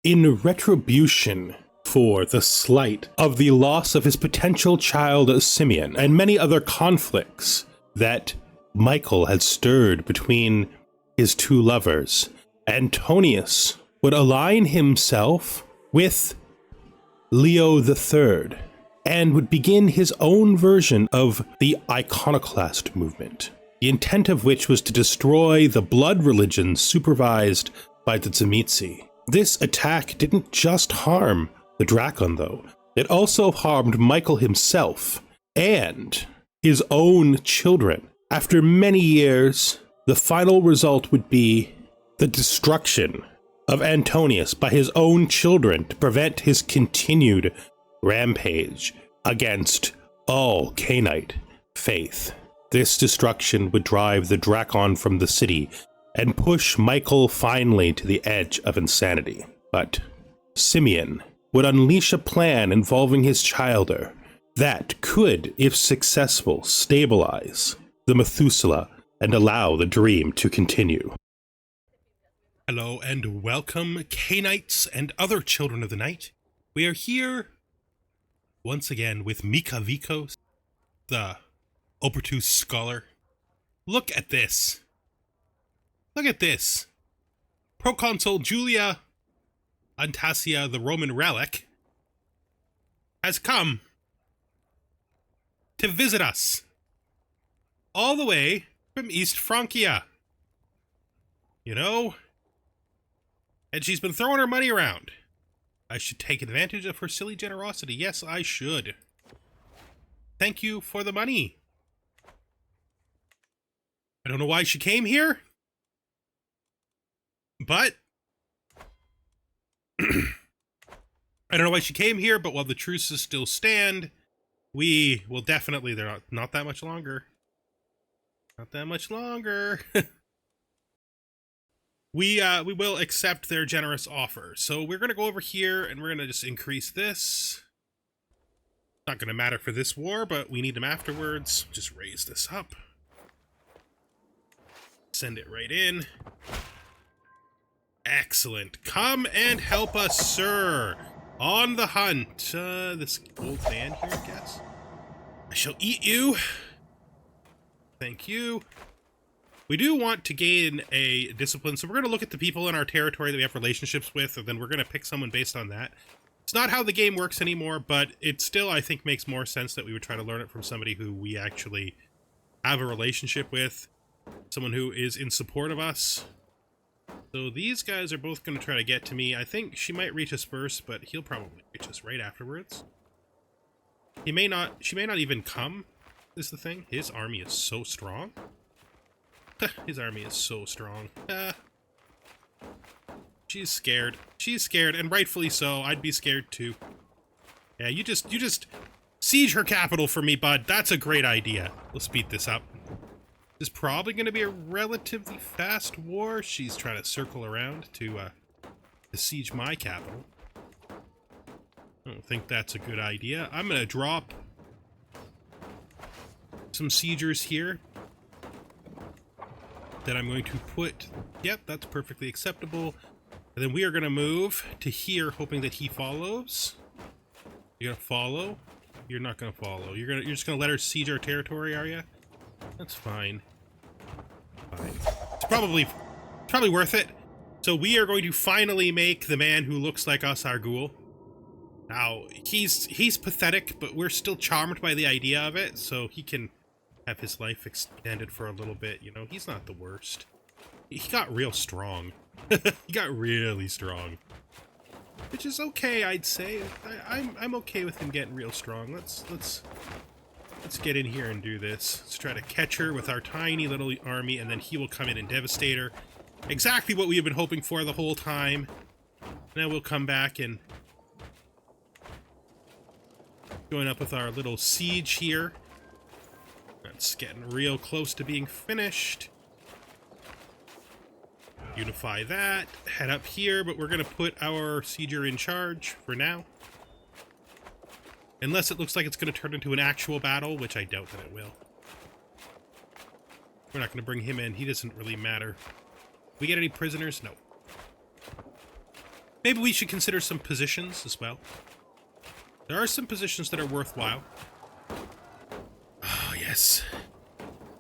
In retribution for the slight of the loss of his potential child Simeon and many other conflicts that Michael had stirred between his two lovers, Antonius would align himself with Leo III and would begin his own version of the iconoclast movement, the intent of which was to destroy the blood religion supervised by the Tzimisce. This attack didn't just harm the Drakon, though. It also harmed Michael himself and his own children. After many years, the final result would be the destruction of Antonius by his own children to prevent his continued rampage against all Cainite faith. This destruction would drive the Drakon from the city and push Michael finally to the edge of insanity. But Simeon would unleash a plan involving his childer that could, if successful, stabilize the Methuselah and allow the dream to continue. Hello and welcome, Cainites and other children of the night. We are here once again with Myka Vykos, the Obertuse scholar. Look at this. Look at this. Proconsul Julia Antasia, the Roman relic, has come to visit us all the way from East Francia. You know? And she's been throwing her money around. I should take advantage of her silly generosity. Yes, I should. Thank you for the money. I don't know why she came here, but I don't know why she came here, but while the truces still stand, we will definitely, they're not that much longer. Not that much longer. We will accept their generous offer. So we're going to go over here and we're going to just increase this. Not going to matter for this war, but we need them afterwards. Just raise this up. Send it right in. Excellent. Come and help us, sir. On the hunt. This old man here, I guess. I shall eat you. Thank you. We do want to gain a discipline, so we're going to look at the people in our territory that we have relationships with, and then we're going to pick someone based on that. It's not how the game works anymore, but it still, I think, makes more sense that we would try to learn it from somebody who we actually have a relationship with, someone who is in support of us. So these guys are both going to try to get to me. I think she might reach us first, but he'll probably reach us right afterwards. She may not even come, is the thing. His army is so strong. His army is so strong. She's scared. She's scared, and rightfully so. I'd be scared too. Yeah, you just siege her capital for me, bud. That's a great idea. We'll speed this up. This is probably going to be a relatively fast war. She's trying to circle around to siege my capital. I don't think that's a good idea. I'm going to drop some siegers here that I'm going to put, yep, that's perfectly acceptable. And then we are going to move to here, hoping that he follows. You're going to follow? You're not going to follow. You're just going to let her siege our territory, are you? That's fine. Fine. It's probably worth it. So we are going to finally make the man who looks like us our ghoul. Now, he's pathetic, but we're still charmed by the idea of it, so he can have his life extended for a little bit, you know. He's not the worst. He got real strong. He got really strong. Which is okay, I'd say. I'm okay with him getting real strong. Let's get in here and do this. Let's try to catch her with our tiny little army, and then he will come in and devastate her. Exactly what we have been hoping for the whole time. Now we'll come back and join up with our little siege here. It's getting real close to being finished. Unify that. Head up here, but we're going to put our sieger in charge for now. Unless it looks like it's going to turn into an actual battle, which I doubt that it will. We're not going to bring him in. He doesn't really matter. We get any prisoners? No. Maybe we should consider some positions as well. There are some positions that are worthwhile. Oh, yes.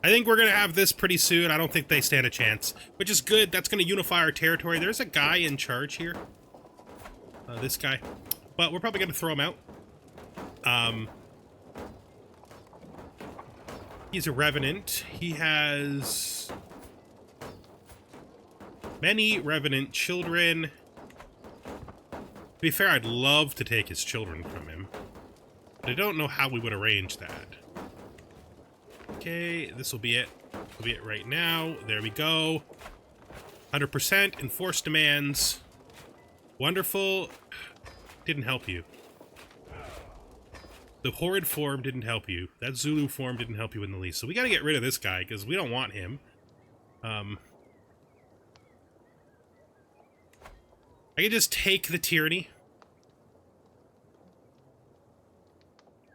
I think we're going to have this pretty soon. I don't think they stand a chance, which is good. That's going to unify our territory. There's a guy in charge here. This guy. But we're probably going to throw him out. He's a revenant. He has many revenant children. To be fair, I'd love to take his children from him, but I don't know how we would arrange that. Okay, this will be it. This will be it right now. There we go. 100% enforced demands. Wonderful. Didn't help you. The horrid form didn't help you. That Zulu form didn't help you in the least. So we gotta get rid of this guy, because we don't want him. I can just take the tyranny.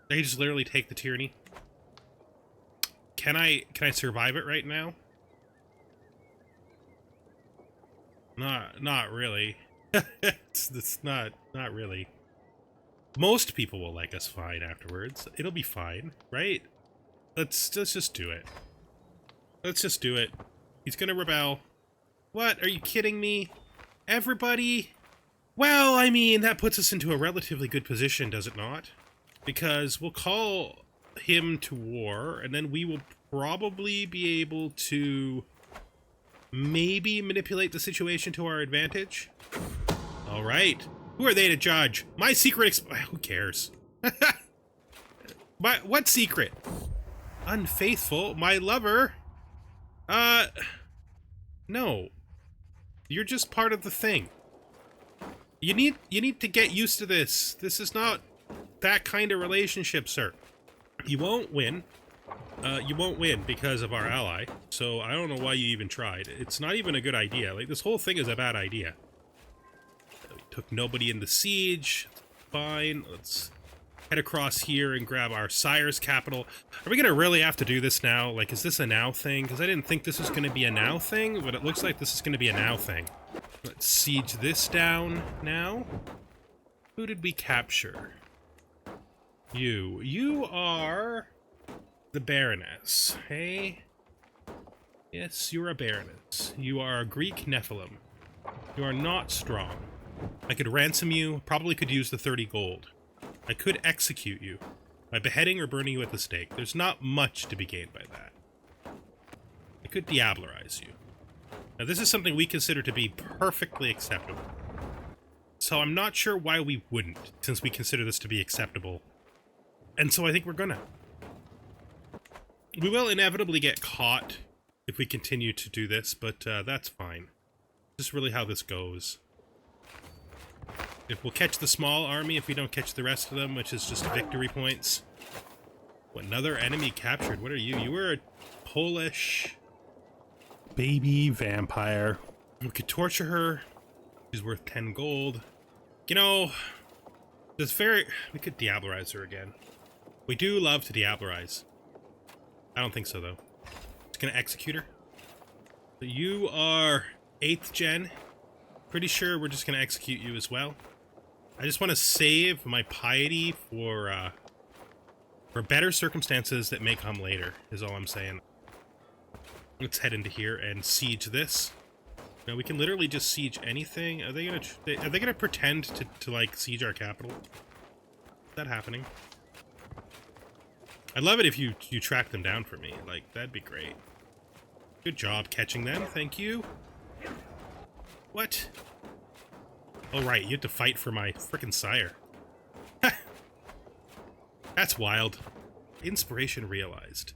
I can just literally take the tyranny. Can I survive it right now? Not really. it's not really. Most people will like us fine afterwards. It'll be fine, right? Let's just do it. Let's just do it. He's gonna rebel. What? Are you kidding me? Everybody? Well, I mean, that puts us into a relatively good position, does it not? Because we'll call him to war, and then we will probably be able to maybe manipulate the situation to our advantage. All right. Who are they to judge? My secret who cares? What secret? Unfaithful? My lover? No. You're just part of the thing. You need to get used to this. This is not that kind of relationship, sir. You won't win. You won't win because of our ally. So I don't know why you even tried. It's not even a good idea. Like, this whole thing is a bad idea. We took nobody into siege. Fine. Let's head across here and grab our sire's capital. Are we gonna really have to do this now? Like, is this a now thing? Because I didn't think this was gonna be a now thing, but it looks like this is gonna be a now thing. Let's siege this down now. Who did we capture? You are the Baroness, hey? Yes, you're a Baroness. You are a Greek Nephilim. You are not strong. I could ransom you, probably could use the 30 gold. I could execute you by beheading or burning you at the stake. There's not much to be gained by that. I could diablerize you. Now, this is something we consider to be perfectly acceptable. So I'm not sure why we wouldn't, since we consider this to be acceptable. And so I think we're gonna. We will inevitably get caught if we continue to do this, but that's fine. This is really how this goes. If we'll catch the small army, if we don't catch the rest of them, which is just victory points. What, another enemy captured? What are you? You were a Polish baby vampire. We could torture her. She's worth 10 gold. You know, we could diablerize her again. We do love to diablerize. I don't think so, though. Just gonna execute her. So you are 8th gen. Pretty sure we're just gonna execute you as well. I just want to save my piety for better circumstances that may come later, is all I'm saying. Let's head into here and siege this. Now we can literally just siege anything. Are they gonna pretend to like siege our capital? Is that happening? I'd love it if you track them down for me. Like, that'd be great. Good job catching them. Thank you. What? Oh, right. You have to fight for my frickin' sire. That's wild. Inspiration realized.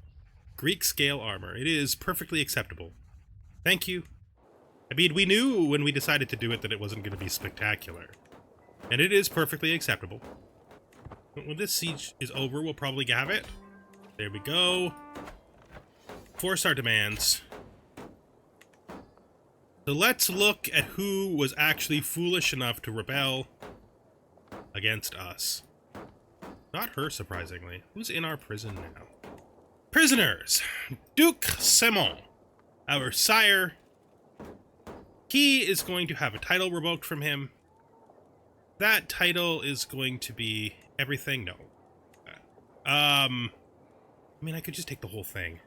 Greek scale armor. It is perfectly acceptable. Thank you. I mean, we knew when we decided to do it that it wasn't going to be spectacular. And it is perfectly acceptable. But when this siege is over, we'll probably have it. There we go. Force our demands. So let's look at who was actually foolish enough to rebel against us. Not her, surprisingly. Who's in our prison now? Prisoners! Duke Simon, our sire. He is going to have a title revoked from him. That title is going to be everything? No. I mean, I could just take the whole thing.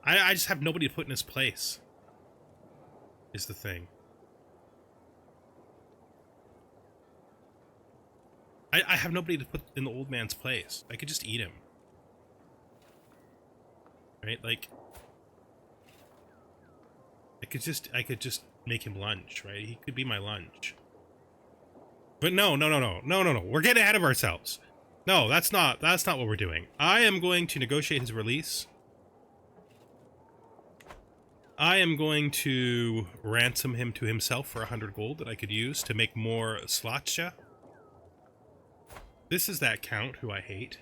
I just have nobody to put in his place, is the thing. I have nobody to put in the old man's place. I could just eat him. Right? Like, I could just make him lunch, right? He could be my lunch. But no. We're getting ahead of ourselves. No, that's not what we're doing. I am going to negotiate his release. I am going to ransom him to himself for 100 gold that I could use to make more Slatcha. This is that count who I hate.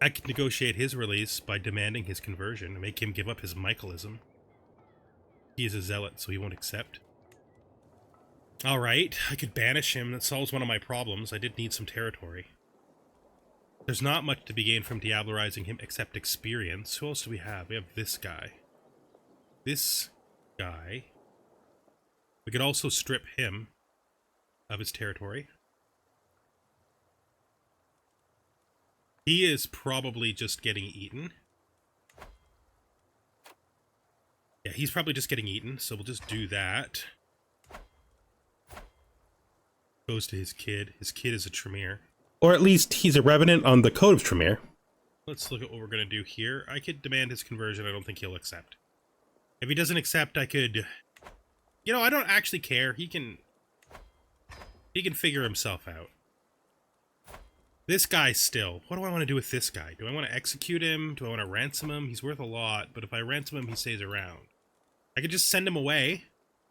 I could negotiate his release by demanding his conversion and make him give up his Michaelism. He is a zealot, so he won't accept. Alright, I could banish him. That solves one of my problems. I did need some territory. There's not much to be gained from diablerizing him except experience. Who else do we have? We have this guy. This guy. We could also strip him of his territory. He is probably just getting eaten. Yeah, he's probably just getting eaten, so we'll just do that. Goes to his kid. His kid is a Tremere. Or at least he's a revenant on the Code of Tremere. Let's look at what we're going to do here. I could demand his conversion. I don't think he'll accept. If he doesn't accept, I could... You know, I don't actually care. He can figure himself out. This guy still. What do I want to do with this guy? Do I want to execute him? Do I want to ransom him? He's worth a lot, but if I ransom him, he stays around. I could just send him away,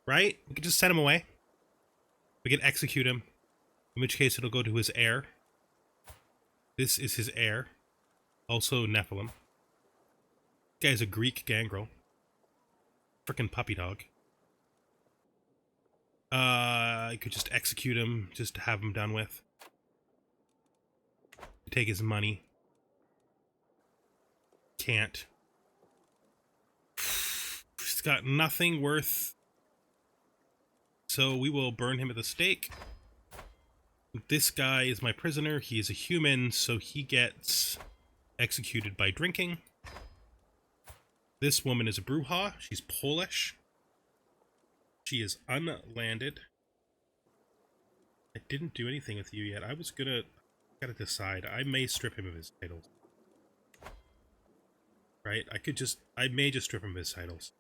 right? We could just send him away. We could execute him, in which case it'll go to his heir. This is his heir. Also Nephilim. This guy's a Greek gangrel. Frickin' puppy dog. I could just execute him, just to have him done with. Take his money. Can't. He's got nothing worth. So we will burn him at the stake. This guy is my prisoner. He is a human, so he gets executed by drinking. This woman is a Bruja. She's Polish. She is unlanded. I didn't do anything with you yet. I was gonna... Gotta decide. I may strip him of his titles. Right? I may just strip him of his titles.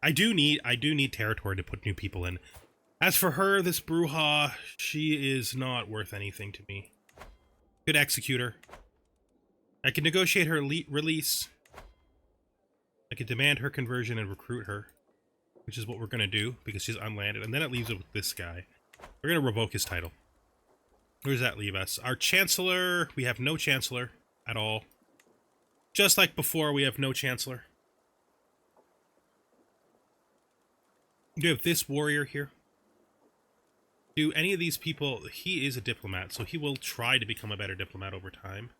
I do need territory to put new people in. As for her, this Bruja, she is not worth anything to me. Could execute her. I could negotiate her release. I could demand her conversion and recruit her, which is what we're gonna do because she's unlanded. And then it leaves it with this guy. We're gonna revoke his title. Where does that leave us? Our Chancellor, we have no Chancellor at all. Just like before, we have no Chancellor. You have this warrior here. Do any of these people... He is a diplomat, so he will try to become a better diplomat over time.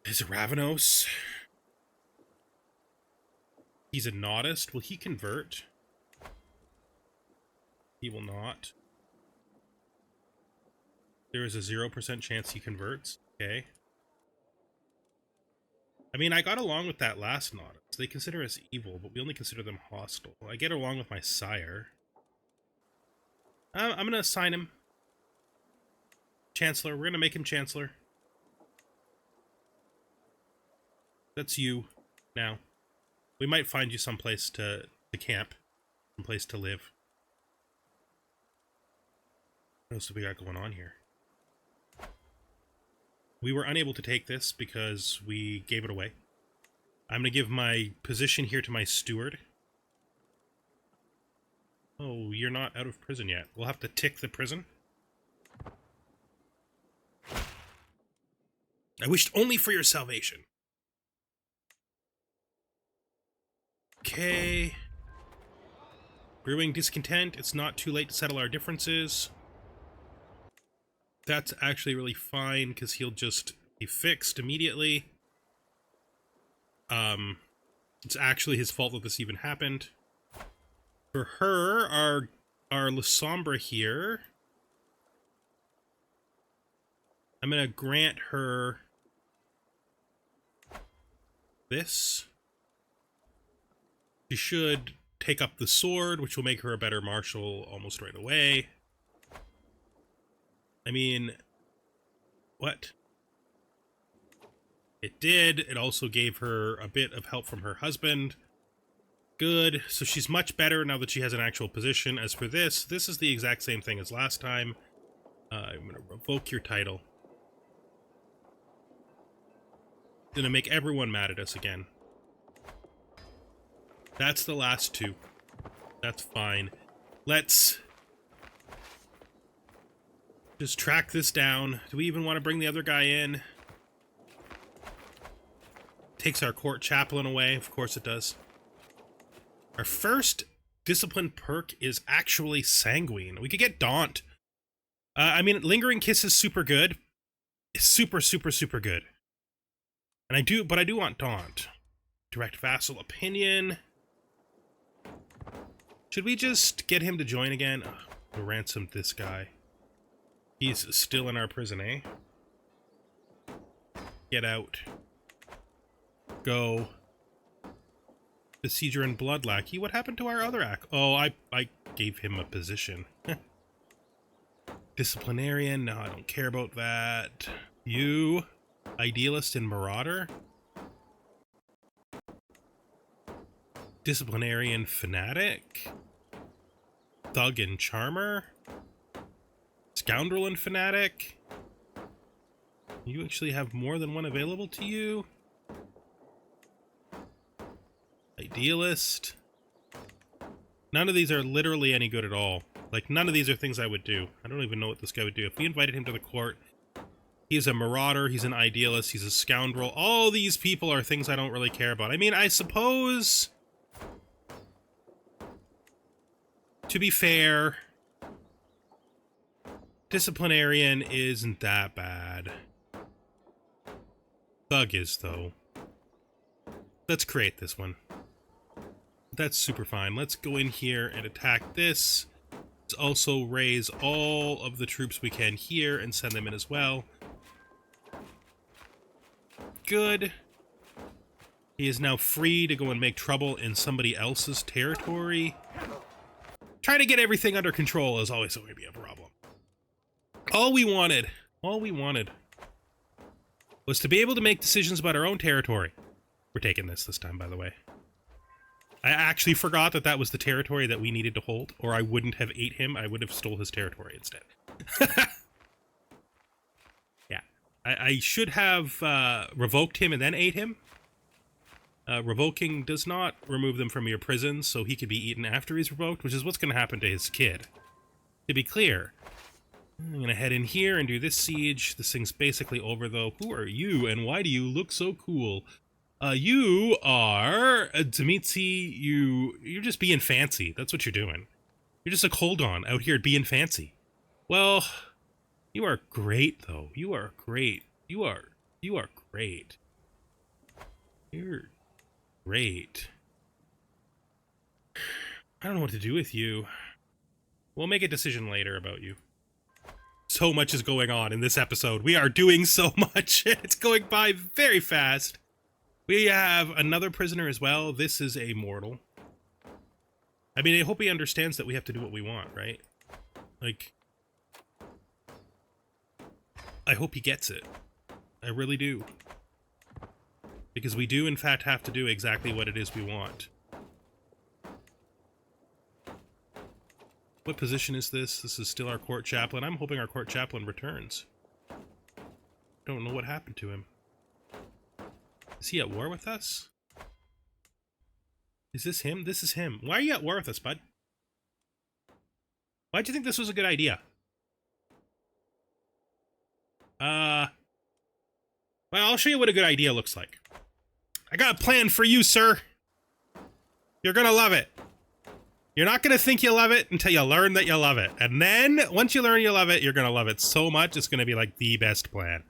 Is it Ravenos? He's a Nodist. Will he convert? He will not. There is a 0% chance he converts. Okay. I mean, I got along with that last Nodist. They consider us evil, but we only consider them hostile. I get along with my sire. I'm gonna assign him Chancellor. We're gonna make him Chancellor. That's you now. We might find you someplace to camp, someplace to live. What else do we got going on here? We were unable to take this because we gave it away. I'm going to give my position here to my steward. Oh, you're not out of prison yet. We'll have to tick the prison. I wished only for your salvation. Okay. Brewing discontent. It's not too late to settle our differences. That's actually really fine, because he'll just be fixed immediately. It's actually his fault that this even happened. For her, our La Sombra here, I'm gonna grant her this. She should take up the sword, which will make her a better marshal almost right away. I mean, what? It did. It also gave her a bit of help from her husband. Good. So she's much better now that she has an actual position. As for this is the exact same thing as last time. I'm going to revoke your title. Going to make everyone mad at us again. That's the last two. That's fine. Let's just track this down. Do we even want to bring the other guy in? Takes our court chaplain away. Of course it does. Our first discipline perk is actually Sanguine. We could get Daunt. I mean, Lingering Kiss is super good. It's super, super, super good. And I do want Daunt. Direct Vassal Opinion. Should we just get him to join again? We'll ransom this guy. He's still in our prison, eh? Get out. Go. Besieger and Blood Lackey. What happened to our other act? Oh, I gave him a position. Disciplinarian. No, I don't care about that. You. Idealist and Marauder. Disciplinarian Fanatic. Thug and Charmer. Scoundrel and Fanatic. You actually have more than one available to you. Idealist. None of these are literally any good at all. Like, none of these are things I would do. I don't even know what this guy would do. If we invited him to the court, he's a marauder, he's an idealist, he's a scoundrel. All these people are things I don't really care about. I mean, I suppose, to be fair, disciplinarian isn't that bad. Thug is, though. Let's create this one. That's super fine. Let's go in here and attack this. Let's also raise all of the troops we can here and send them in as well. Good. He is now free to go and make trouble in somebody else's territory. Trying to get everything under control is always going to be a problem. All we wanted was to be able to make decisions about our own territory. We're taking this time, by the way. I actually forgot that that was the territory that we needed to hold, or I wouldn't have ate him. I would have stole his territory instead. Yeah. I should have revoked him and then ate him. Revoking does not remove them from your prison, so he could be eaten after he's revoked, which is what's going to happen to his kid. To be clear, I'm going to head in here and do this siege. This thing's basically over, though. Who are you, and why do you look so cool? You are Tzimisce. You're just being fancy. That's what you're doing. You're just a Koldon out here being fancy. Well, you are great, though. You are great. You are great. You're great. I don't know what to do with you. We'll make a decision later about you. So much is going on in this episode. We are doing so much. It's going by very fast. We have another prisoner as well. This is a mortal. I mean, I hope he understands that we have to do what we want, right? Like, I hope he gets it. I really do. Because we do, in fact, have to do exactly what it is we want. What position is this? This is still our court chaplain. I'm hoping our court chaplain returns. Don't know what happened to him. Is he at war with us? Is this him? This is him. Why are you at war with us, bud? Why'd you think this was a good idea? Well, I'll show you what a good idea looks like. I got a plan for you, sir. You're gonna love it. You're not gonna think you love it until you learn that you love it. And then, once you learn you love it, you're gonna love it so much, it's gonna be like the best plan.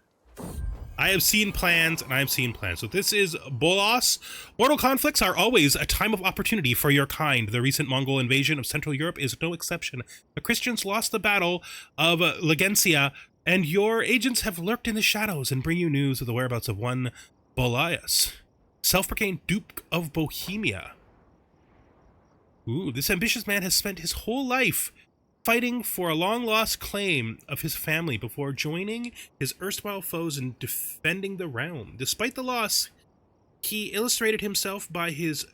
I have seen plans, and I have seen plans. So this is Bolos. Mortal conflicts are always a time of opportunity for your kind. The recent Mongol invasion of Central Europe is no exception. The Christians lost the Battle of Legencia, and your agents have lurked in the shadows and bring you news of the whereabouts of one Bolias, self-proclaimed Duke of Bohemia. Ooh, this ambitious man has spent his whole life fighting for a long-lost claim of his family before joining his erstwhile foes and defending the realm. Despite the loss, he illustrated himself by his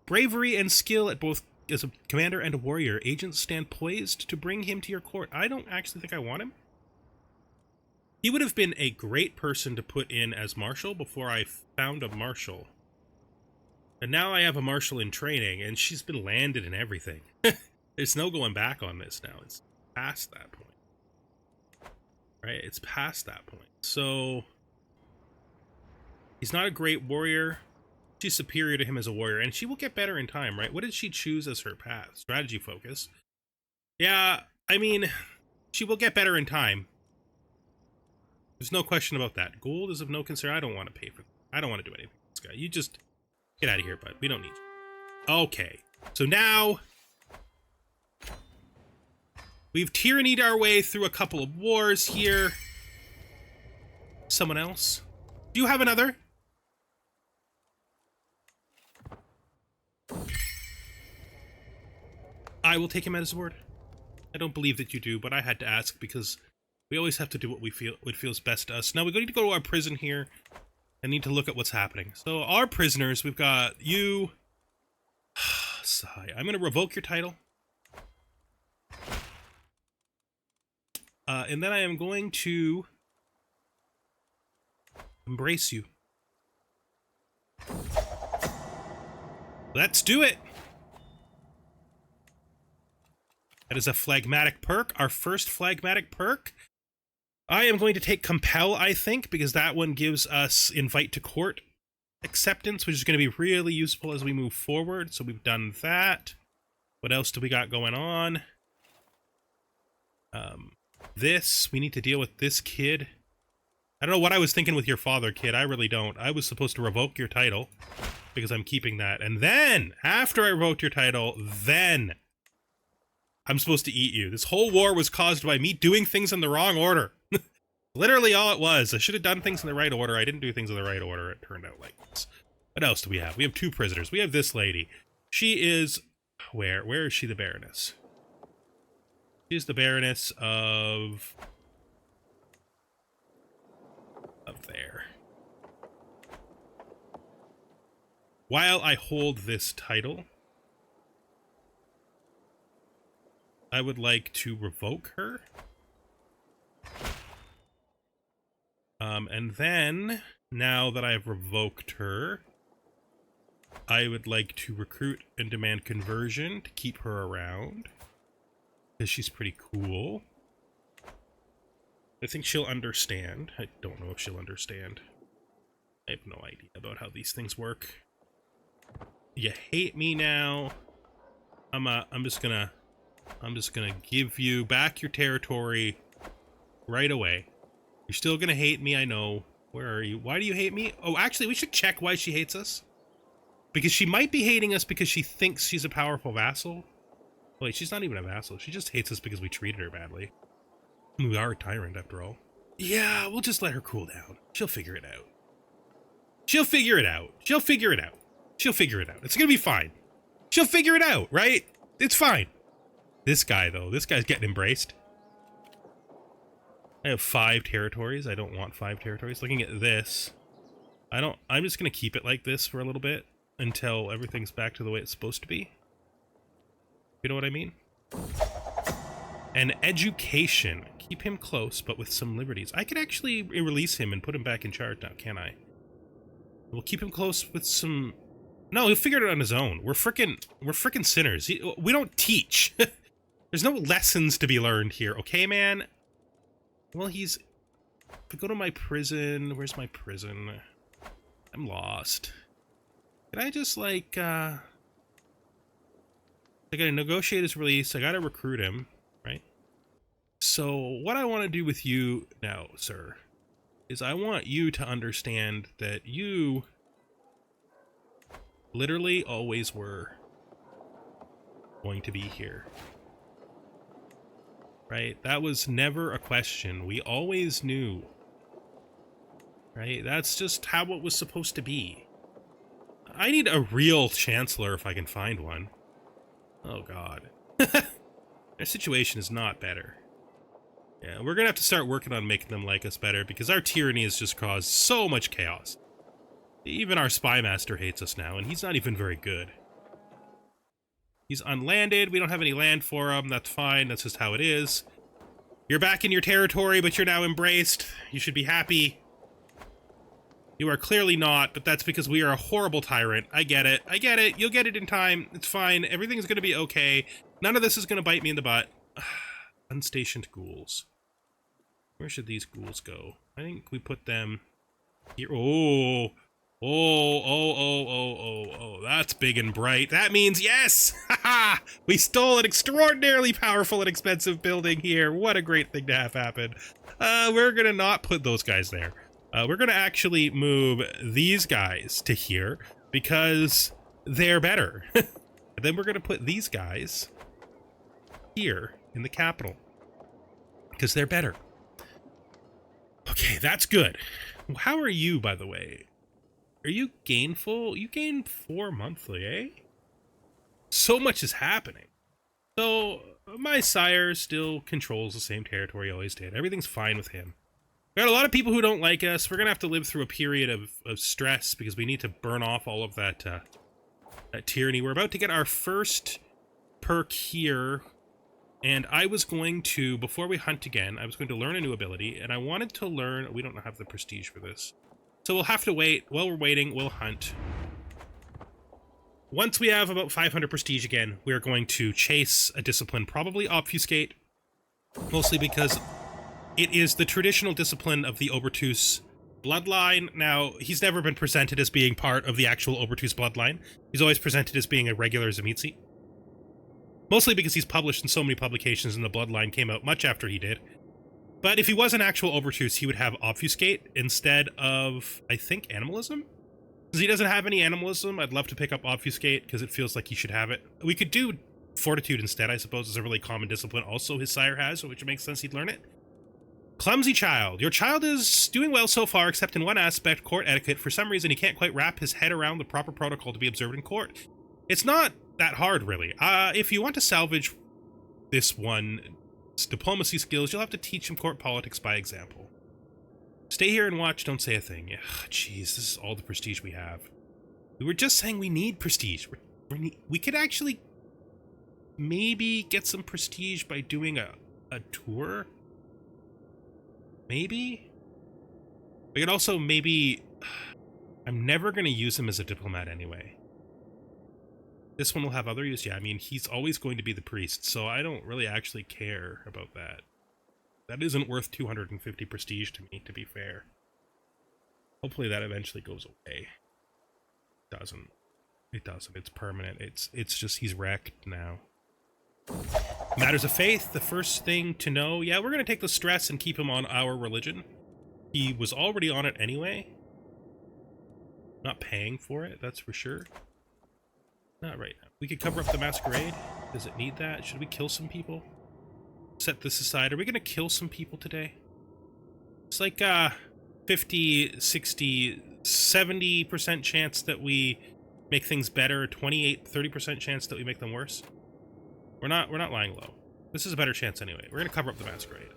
bravery and skill at both as a commander and a warrior. Agents stand poised to bring him to your court. I don't actually think I want him. He would have been a great person to put in as marshal before I found a marshal. And now I have a marshal in training, and she's been landed and everything. There's no going back on this now. It's past that point. Right? It's past that point. So, he's not a great warrior. She's superior to him as a warrior, and she will get better in time, right? What did she choose as her path? Strategy focus. Yeah, I mean, she will get better in time. There's no question about that. Gold is of no concern. I don't want to pay for that. I don't want to do anything with this guy. You just get out of here, bud. We don't need you. Okay. So now we've tyrannied our way through a couple of wars here. Someone else? Do you have another? I will take him at his word. I don't believe that you do, but I had to ask because we always have to do what feels best to us. Now we need to go to our prison here and need to look at what's happening. So our prisoners, we've got you. Sigh. I'm going to revoke your title. And then I am going to embrace you. Let's do it! That is a phlegmatic perk, our first phlegmatic perk. I am going to take Compel, I think, because that one gives us Invite to Court acceptance, which is going to be really useful as we move forward. So we've done that. What else do we got going on? We need to deal with this kid. I don't know what I was thinking with your father, kid. I really don't. I was supposed to revoke your title because I'm keeping that. And then, after I revoked your title, then I'm supposed to eat you. This whole war was caused by me doing things in the wrong order. Literally all it was. I should have done things in the right order. I didn't do things in the right order. It turned out like this. What else do we have? We have two prisoners. We have this lady. She is... Where? Where is she the Baroness? She's the Baroness of... Up there. While I hold this title, I would like to revoke her. And then, now that I've revoked her, I would like to recruit and demand conversion to keep her around. Because she's pretty cool. I think she'll understand. I don't know if she'll understand. I have no idea about how these things work. You hate me now. I'm just gonna give you back your territory right away. You're still gonna hate me, I know. Where are you? Why do you hate me? Oh, actually, we should check why she hates us. Because she might be hating us because she thinks she's a powerful vassal. Wait, she's not even a vassal. She just hates us because we treated her badly. We are a tyrant, after all. Yeah, we'll just let her cool down. She'll figure it out. She'll figure it out. She'll figure it out. She'll figure it out. It's gonna be fine. She'll figure it out, right? It's fine. This guy, though. This guy's getting embraced. I have 5 territories. I don't want 5 territories. Looking at this, I'm just going to keep it like this for a little bit until everything's back to the way it's supposed to be. You know what I mean? And education. Keep him close, but with some liberties. I could actually release him and put him back in charge now, can't I? We'll keep him close with some... No, he'll figure it out on his own. We're frickin' sinners. We don't teach. There's no lessons to be learned here, okay, man? Well, if I go to my prison... Where's my prison? I'm lost. Can I just, like, I gotta negotiate his release. I gotta recruit him, right? So, what I want to do with you now, sir, is I want you to understand that you literally always were going to be here. Right? That was never a question. We always knew. Right? That's just how it was supposed to be. I need a real chancellor if I can find one. Oh god. Their situation is not better. Yeah, we're gonna have to start working on making them like us better, because our tyranny has just caused so much chaos. Even our spy master hates us now, and he's not even very good. He's unlanded, we don't have any land for him, that's fine, that's just how it is. You're back in your territory, but you're now embraced. You should be happy. You are clearly not, but that's because we are a horrible tyrant. I get it. I get it. You'll get it in time. It's fine. Everything's going to be okay. None of this is going to bite me in the butt. Unstationed ghouls. Where should these ghouls go? I think we put them here. Oh. Oh. That's big and bright. That means yes! Haha! We stole an extraordinarily powerful and expensive building here. What a great thing to have happen. We're going to not put those guys there. We're going to actually move these guys to here because they're better. And then we're going to put these guys here in the capital because they're better. Okay, that's good. How are you, by the way? Are you gainful? You gain 4 monthly, eh? So much is happening. So, my sire still controls the same territory he always did. Everything's fine with him. We got a lot of people who don't like us. We're going to have to live through a period of stress because we need to burn off all of that tyranny. We're about to get our first perk here. And I was going to, before we hunt again, I was going to learn a new ability. And I wanted to learn, we don't have the prestige for this. So we'll have to wait. While we're waiting, we'll hunt. Once we have about 500 prestige again, we're going to chase a discipline, probably obfuscate. Mostly because it is the traditional discipline of the Obertuse bloodline. Now, he's never been presented as being part of the actual Obertuse bloodline. He's always presented as being a regular Tzimisce. Mostly because he's published in so many publications and the bloodline came out much after he did. But if he was an actual Obertuse, he would have obfuscate instead of, I think, animalism? Because he doesn't have any animalism, I'd love to pick up obfuscate because it feels like he should have it. We could do fortitude instead, I suppose, is a really common discipline also his sire has, which makes sense he'd learn it. Clumsy child. Your child is doing well so far, except in one aspect, court etiquette. For some reason, he can't quite wrap his head around the proper protocol to be observed in court. It's not that hard, really. If you want to salvage this one's diplomacy skills, you'll have to teach him court politics by example. Stay here and watch, don't say a thing. Jeez, this is all the prestige we have. We were just saying we need prestige. We could actually maybe get some prestige by doing a tour. Maybe? We could also maybe... I'm never going to use him as a diplomat anyway. This one will have other use. Yeah, I mean, he's always going to be the priest, so I don't really actually care about that. That isn't worth 250 prestige to me, to be fair. Hopefully that eventually goes away. It doesn't. It doesn't. It's permanent. It's just he's wrecked now. Matters of faith, the first thing to know. Yeah, we're going to take the stress and keep him on our religion. He was already on it anyway. Not paying for it, that's for sure. Not right now. We could cover up the masquerade. Does it need that? Should we kill some people? Set this aside. Are we going to kill some people today? It's like 50, 60, 70% chance that we make things better. 28, 30% chance that we make them worse. We're not lying low. This is a better chance anyway. We're going to cover up the masquerade.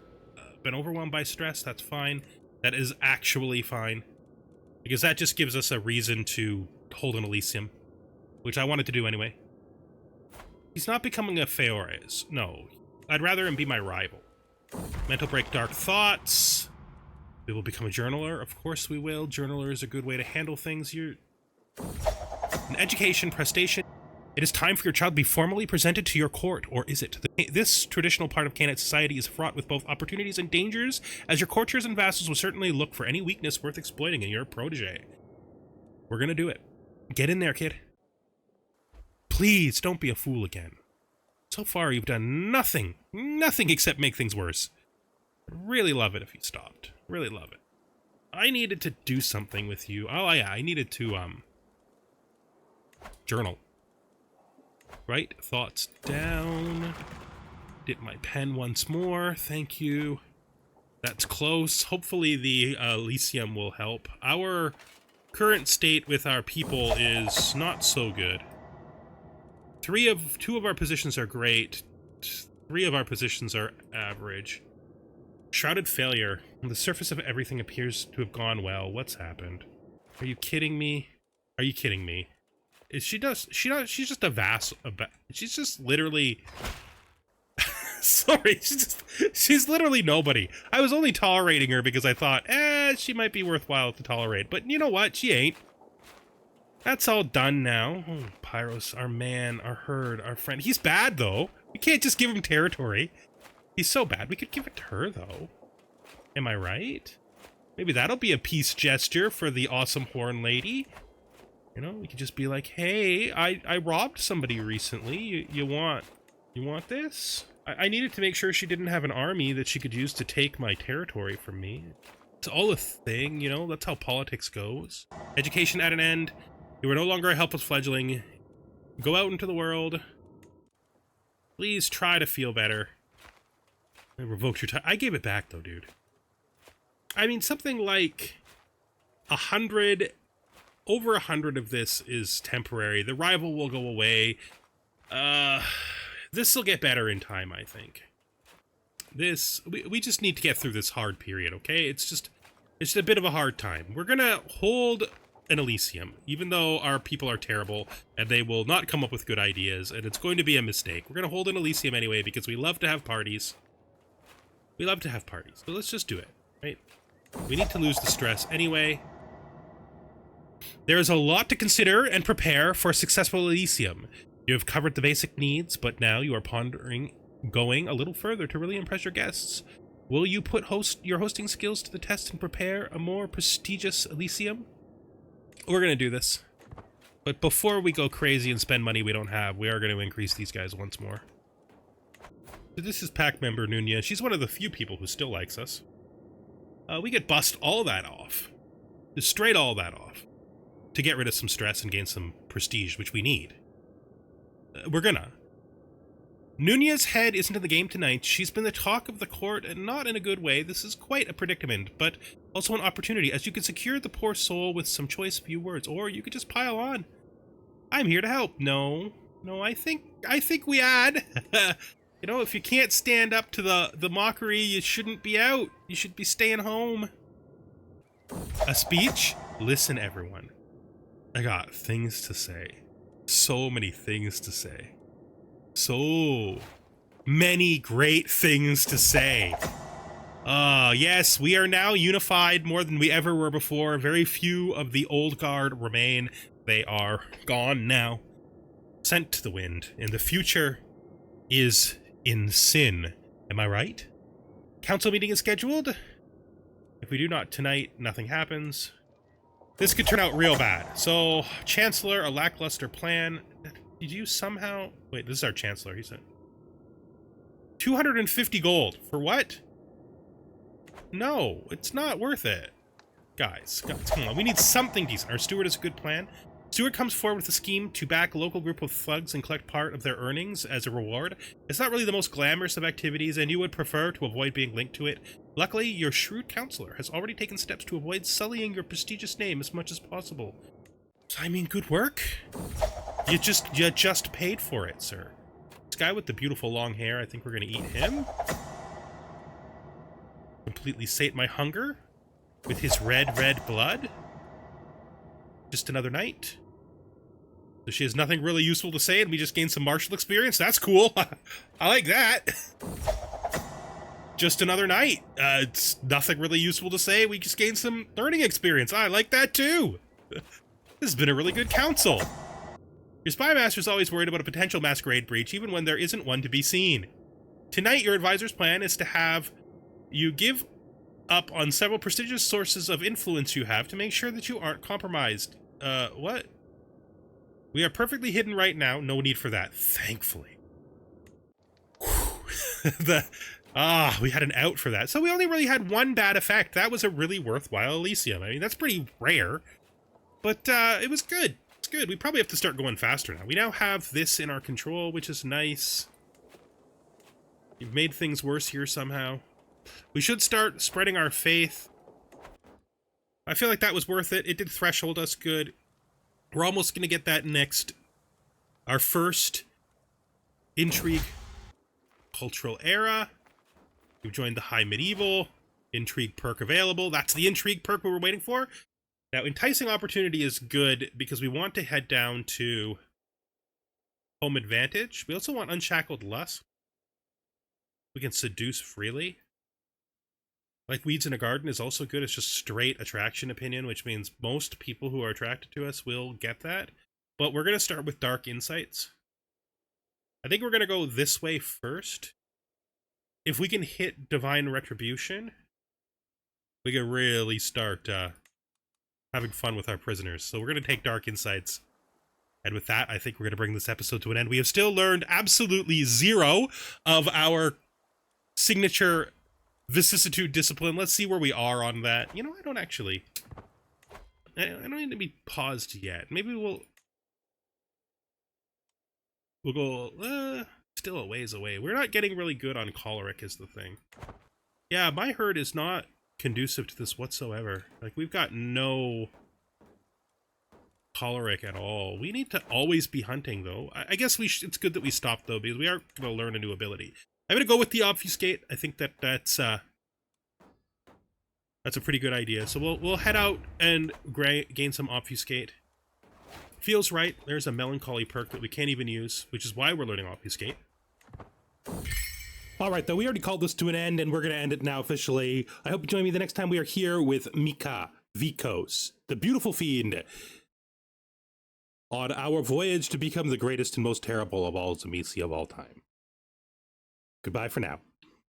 Been overwhelmed by stress. That's fine. That is actually fine. Because that just gives us a reason to hold an Elisium. Which I wanted to do anyway. He's not becoming a Feores. No. I'd rather him be my rival. Mental break dark thoughts. We will become a journaler. Of course we will. Journaler is a good way to handle things. An education, prestation. It is time for your child to be formally presented to your court, or is it? This traditional part of Canaanite society is fraught with both opportunities and dangers, as your courtiers and vassals will certainly look for any weakness worth exploiting in your protege. We're gonna do it. Get in there, kid. Please, don't be a fool again. So far, you've done nothing except make things worse. I'd really love it if you stopped. Really love it. I needed to do something with you. Oh, yeah, I needed to, journal. Right, thoughts down. Dip my pen once more, thank you. That's close. Hopefully the Elisium will help. Our current state with our people is not so good. Two of our positions are great. 3 of our positions are average. Shrouded failure. The surface of everything appears to have gone well. What's happened? Are you kidding me? Are you kidding me? She's just a vassal. She's just literally... Sorry, she's literally nobody. I was only tolerating her because I thought, she might be worthwhile to tolerate. But you know what? She ain't. That's all done now. Oh, Pyros, our man, our herd, our friend. He's bad, though. We can't just give him territory. He's so bad. We could give it to her, though. Am I right? Maybe that'll be a peace gesture for the awesome horn lady. You know, we could just be like, hey, I robbed somebody recently. You want this? I needed to make sure she didn't have an army that she could use to take my territory from me. It's all a thing, you know? That's how politics goes. Education at an end. You are no longer a helpless fledgling. Go out into the world. Please try to feel better. I revoked your time. I gave it back, though, dude. I mean, something like 100... Over 100 of this is temporary. The rival will go away. This will get better in time, I think. We just need to get through this hard period, okay? It's just a bit of a hard time. We're gonna hold an Elisium, even though our people are terrible, and they will not come up with good ideas, and it's going to be a mistake. We're gonna hold an Elisium anyway, because we love to have parties. We love to have parties, so let's just do it, right? We need to lose the stress anyway. There is a lot to consider and prepare for a successful Elisium. You have covered the basic needs, but now you are pondering going a little further to really impress your guests. Will you put your hosting skills to the test and prepare a more prestigious Elisium? We're going to do this. But before we go crazy and spend money we don't have, we are going to increase these guys once more. So this is pack member Nunya. She's one of the few people who still likes us. We could bust all that off. Just straight all that off. To get rid of some stress and gain some prestige, which we need. We're gonna. Nunya's head isn't in the game tonight. She's been the talk of the court, and not in a good way. This is quite a predicament, but also an opportunity, as you could secure the poor soul with some choice few words, or you could just pile on. I'm here to help. No, I think we add. You know, if you can't stand up to the mockery, you shouldn't be out. You should be staying home. A speech? Listen, everyone. I got things to say. So many things to say. So many great things to say. Yes, we are now unified more than we ever were before. Very few of the old guard remain. They are gone now. Sent to the wind. And the future is in sin. Am I right? Council meeting is scheduled. If we do not tonight, nothing happens. This could turn out real bad. So, Chancellor, a lackluster plan. Did you somehow... Wait, this is our Chancellor, he said. 250 gold. For what? No, it's not worth it. Guys, come on. We need something decent. Our steward is a good plan. Steward comes forward with a scheme to back a local group of thugs and collect part of their earnings as a reward. It's not really the most glamorous of activities, and you would prefer to avoid being linked to it. Luckily, your shrewd counselor has already taken steps to avoid sullying your prestigious name as much as possible. I mean, good work. You just paid for it, sir. This guy with the beautiful long hair, I think we're gonna eat him. Completely sate my hunger with his red blood. Just another night. So she has nothing really useful to say, and we just gained some martial experience. That's cool. I like that. Just another night. It's nothing really useful to say. We just gained some learning experience. I like that too. This has been a really good council. Your spy master is always worried about a potential masquerade breach, even when there isn't one to be seen. Tonight, your advisor's plan is to have you give up on several prestigious sources of influence you have to make sure that you aren't compromised. What? We are perfectly hidden right now. No need for that, thankfully. Ah, we had an out for that. So we only really had one bad effect. That was a really worthwhile Elisium. I mean, that's pretty rare. But it was good. It's good. We probably have to start going faster now. We now have this in our control, which is nice. You've made things worse here somehow. We should start spreading our faith. I feel like that was worth it. It did threshold us good. We're almost going to get that next. Our first intrigue cultural era. We've joined the High Medieval. Intrigue perk available. That's the intrigue perk we were waiting for. Now, enticing opportunity is good because we want to head down to home advantage. We also want unshackled lust. We can seduce freely. Like weeds in a garden is also good. It's just straight attraction opinion, which means most people who are attracted to us will get that. But we're going to start with dark insights. I think we're going to go this way first. If we can hit divine retribution, we can really start having fun with our prisoners. So we're going to take dark insights. And with that, I think we're going to bring this episode to an end. We have still learned absolutely zero of our signature vicissitude discipline. Let's see where we are on that. You know, I don't need to be paused yet. Maybe we'll go still a ways away. We're not getting really good on choleric is the thing. Yeah, my herd is not conducive to this whatsoever. Like, we've got no choleric at all. We need to always be hunting, though. I guess it's good that we stopped, though, because we are going to learn a new ability. I'm going to go with the obfuscate. I think that's a pretty good idea. So we'll head out and gain some obfuscate. Feels right. There's a melancholy perk that we can't even use, which is why we're learning obfuscate. All right, though, we already called this to an end, and we're going to end it now officially. I hope you join me the next time we are here with Myka Vykos, the beautiful Fiend, on our voyage to become the greatest and most terrible of all Tzimisce of all time. Goodbye for now.